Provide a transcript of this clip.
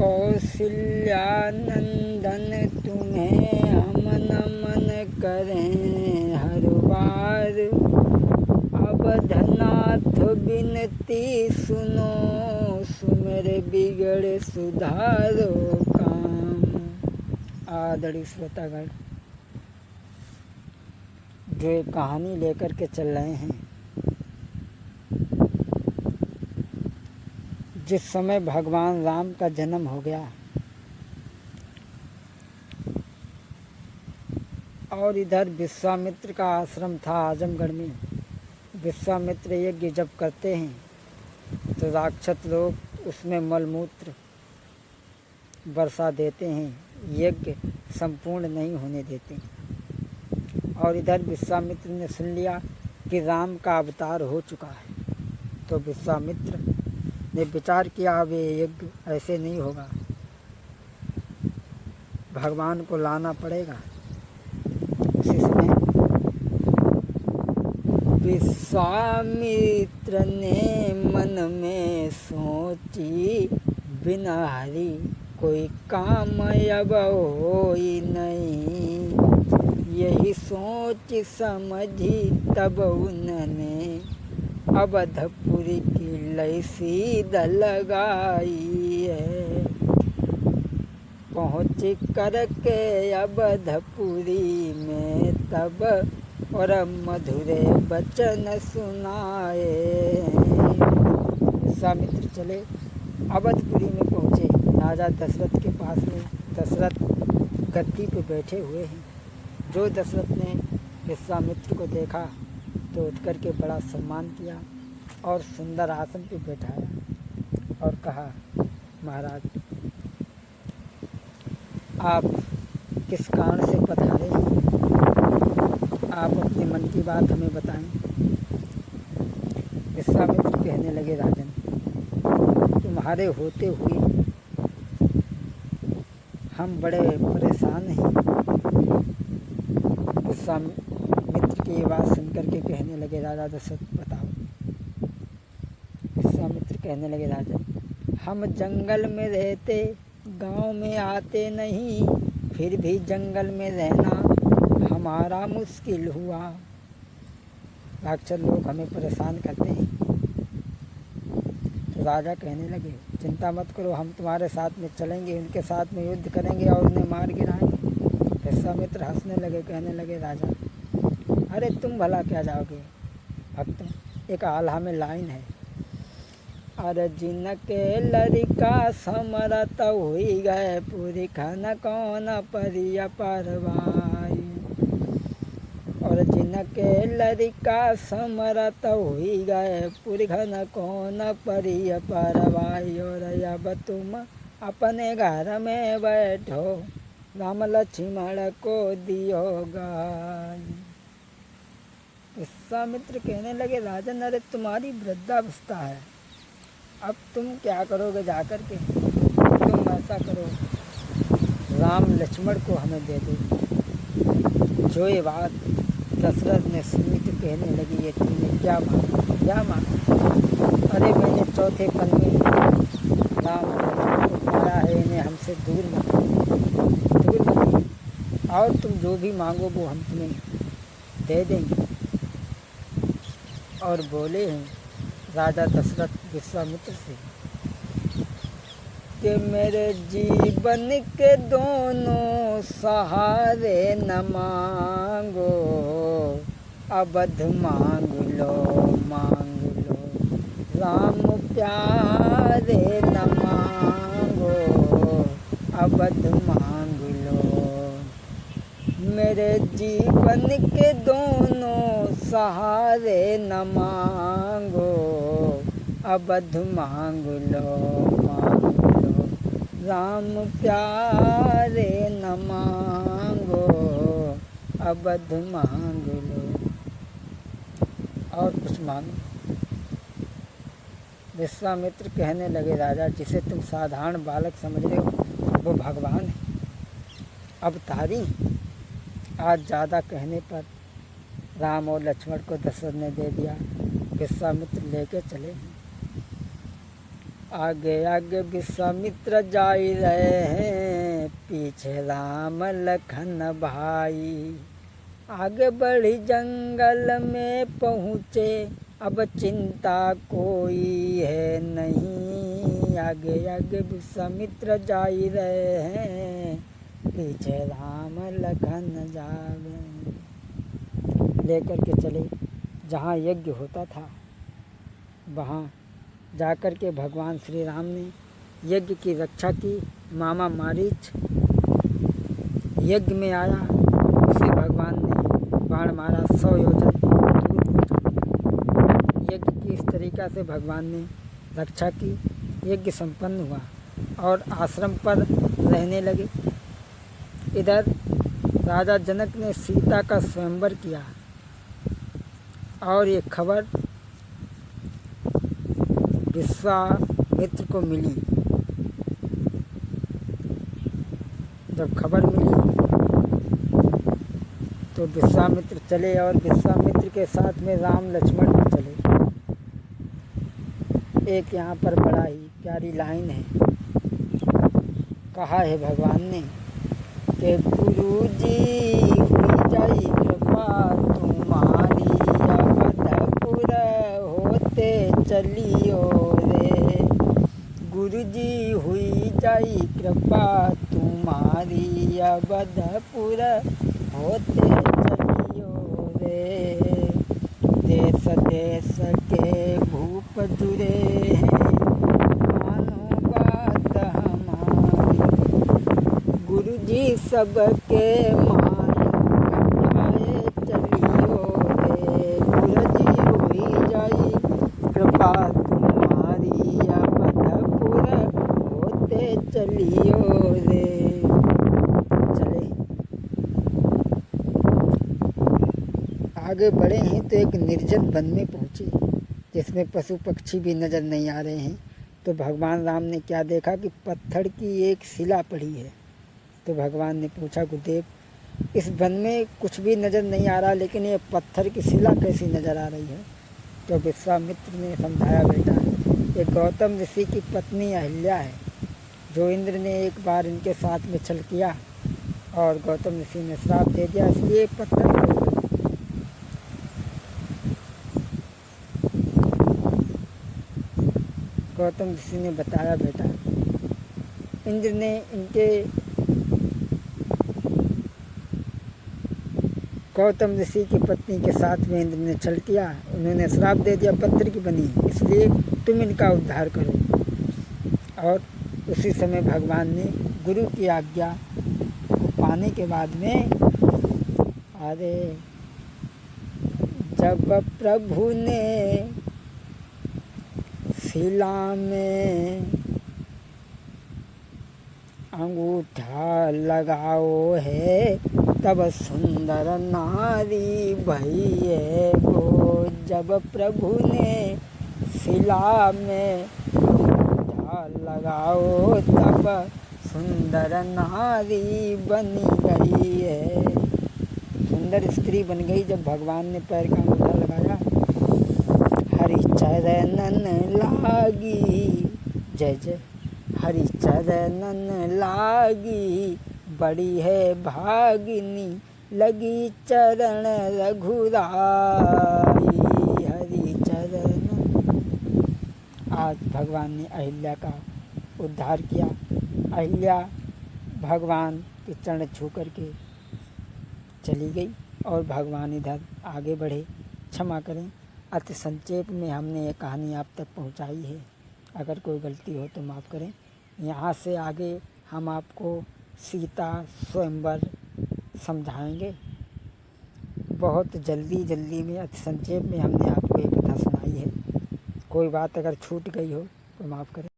कौशल्यानंदन तुम्हें हम नमन करें हर बार। अवधनाथ बिनती सुनो सुमेर बिगड़ सुधारो काम। आदरणीय श्रोतागण, जो एक कहानी लेकर के चल रहे हैं, जिस समय भगवान राम का जन्म हो गया और इधर विश्वामित्र का आश्रम था आजमगढ़ में। विश्वामित्र यज्ञ जब करते हैं तो राक्षस लोग उसमें मलमूत्र बरसा देते हैं, यज्ञ संपूर्ण नहीं होने देते। और इधर विश्वामित्र ने सुन लिया कि राम का अवतार हो चुका है, तो विश्वामित्र ने विचार किया अब ये यज्ञ ऐसे नहीं होगा, भगवान को लाना पड़ेगा। उसी समय विश्वामित्र ने मन में सोची बिना हरि कोई काम अब होई नहीं। यही सोच समझी तब उन्होंने अवधपुरी की लय सीध लगाई है। पहुँच करके अवधपुरी में तब और मधुरे वचन सुनाए। विश्वामित्र चले अवधपुरी में पहुँचे। राजा दशरथ के पास में दशरथ गद्दी पे बैठे हुए हैं। जो दशरथ ने विश्वामित्र को देखा तो उठ करके बड़ा सम्मान किया और सुंदर आसन पे बैठाया और कहा, महाराज आप किस कारण से पधारे हैं, आप अपने मन की बात हमें बताएं। विश्वामित्र कहने लगे, राजन तुम्हारे होते हुए हम बड़े परेशान हैं। विश्वामित्र की ये बात सुनकर के कहने लगे, राजा दशरथ बताओ। विश्वामित्र कहने लगे, राजन हम जंगल में रहते, गांव में आते नहीं, फिर भी जंगल में रहना हमारा मुश्किल हुआ। राक्षस लोग हमें परेशान करते हैं। तो राजा कहने लगे, चिंता मत करो, हम तुम्हारे साथ में चलेंगे, उनके साथ में युद्ध करेंगे और उन्हें मार गिराएंगे। विश्वामित्र हंसने लगे, कहने लगे, राजा अरे तुम भला क्या जाओगे। भक्त एक आल्हा में लाइन है, अरे जिनके लड़का समरत हुई गए पूरी खाना कौन परिया परवाई। और जिनके लड़का समरत हुई गए पूरी खाना कौन परिया परवाई। और अब तुम अपने घर में बैठो, राम लक्ष्मण को दियो गाई। विश्वामित्र कहने लगे, राजन अरे तुम्हारी वृद्धावस्था है, अब तुम क्या करोगे जाकर के। तुम ऐसा करो, राम लक्ष्मण को हमें दे दो। जो ये बात दशरथ ने सुनी तो कहने लगी, ये तुमने क्या मांगा, क्या मांगा। अरे मैंने चौथे पल में राम लक्ष्मण को पाया है, इन्हें हमसे दूर मत और तुम जो भी मांगो वो हम तुम्हें दे देंगे। और बोले हैं राजा दशरथ विश्वामित्र से कि मेरे जीवन के दोनों सहारे न मांगो, अवध मांग लो, मांग लो। राम प्यारे न मांगो, अवध मांग लो। मेरे जीवन के दोनों सहारे न मांगो, अवध मांग लो, मांग लो। राम प्यारे न मांगो, अवध मांग लो। और कुछ मांगो। विश्वामित्र कहने लगे, राजा जिसे तुम साधारण बालक समझ रहे हो वो भगवान है, अवतारी। आज ज़्यादा कहने पर राम और लक्ष्मण को दशरथ ने दे दिया। विश्वामित्र लेके चले आगे आगे विश्वामित्र जाई रहे हैं, पीछे राम लखन भाई। आगे बढ़ी जंगल में पहुँचे, अब चिंता कोई है नहीं। आगे आगे विश्वामित्र जाई रहे हैं, पीछे राम लखन जावे। लेकर के चले जहाँ यज्ञ होता था, वहाँ जाकर के भगवान श्री राम ने यज्ञ की रक्षा की। मामा मारीच यज्ञ में आया, उसे भगवान ने बाण मारा, 100 योजन दूर पहुँचा दिया। यज्ञ की इस तरीक़ा से भगवान ने रक्षा की। यज्ञ संपन्न हुआ और आश्रम पर रहने लगे। इधर राजा जनक ने सीता का स्वयंवर किया और ये खबर विश्वामित्र को मिली। जब खबर मिली तो विश्वामित्र चले और विश्वामित्र के साथ में राम लक्ष्मण भी चले। एक यहाँ पर बड़ा ही प्यारी लाइन है, कहा है भगवान ने कि गुरुजी हुई जाई कृपा तुम्हारी, अवधपुर होते चलियो रे। गुरुजी हुई जाई कृपा तुम्हारी, अवधपुर होते चलियो रे। देश देश के भूप जुड़े हैं, मानो बात हमारी। गुरुजी सबके मान घटाए चलियो रे। गुरुजी हुई जाई कृपा तुम्हारी, अवधपुर होते चलियो रे। चले आगे बढ़े हैं तो एक निर्जन वन में पहुँचे, जिसमें पशु पक्षी भी नज़र नहीं आ रहे हैं। तो भगवान राम ने क्या देखा कि पत्थर की एक शिला पड़ी है। तो भगवान ने पूछा, गुरुदेव इस वन में कुछ भी नज़र नहीं आ रहा, लेकिन ये पत्थर की शिला कैसी नज़र आ रही है। तो विश्वामित्र ने समझाया, बेटा ये गौतम ऋषि की पत्नी अहिल्या है, जो इंद्र ने एक बार इनके साथ में छल किया और गौतम ऋषि ने श्राप दे दिया, इसलिए पत्थर हो गई। गौतम ऋषि ने बताया, बेटा इंद्र ने इनके गौतम ऋषि की पत्नी के साथ में इंद्र ने छल किया, उन्होंने श्राप दे दिया पत्थर की बनी, इसलिए तुम इनका उद्धार करो। और उसी समय भगवान ने गुरु की आज्ञा को पाने के बाद में, अरे जब प्रभु ने शिला में अंगूठा लगाओ है, तब सुंदर नारी भई है वो। जब प्रभु ने शिला में अंगूठा लगाओ, तब सुंदर नारी बनी गई है। सुंदर स्त्री बन गई जब भगवान ने पैर का अंगूठा लगाया। हरि चरणन लागी, जय जय हरि चरणन लागी, बड़ी है भागिनी लगी चरण रघुराई। हरि चरण। आज भगवान ने अहिल्या का उद्धार किया। अहिल्या भगवान के चरण छू करके चली गई और भगवान इधर आगे बढ़े। क्षमा करें, अति संक्षेप में हमने ये कहानी आप तक पहुंचाई है। अगर कोई गलती हो तो माफ़ करें। यहाँ से आगे हम आपको सीता स्वयंवर समझाएंगे। बहुत जल्दी में अति संक्षेप में हमने आपको ये कथा सुनाई है। कोई बात अगर छूट गई हो तो माफ़ करें।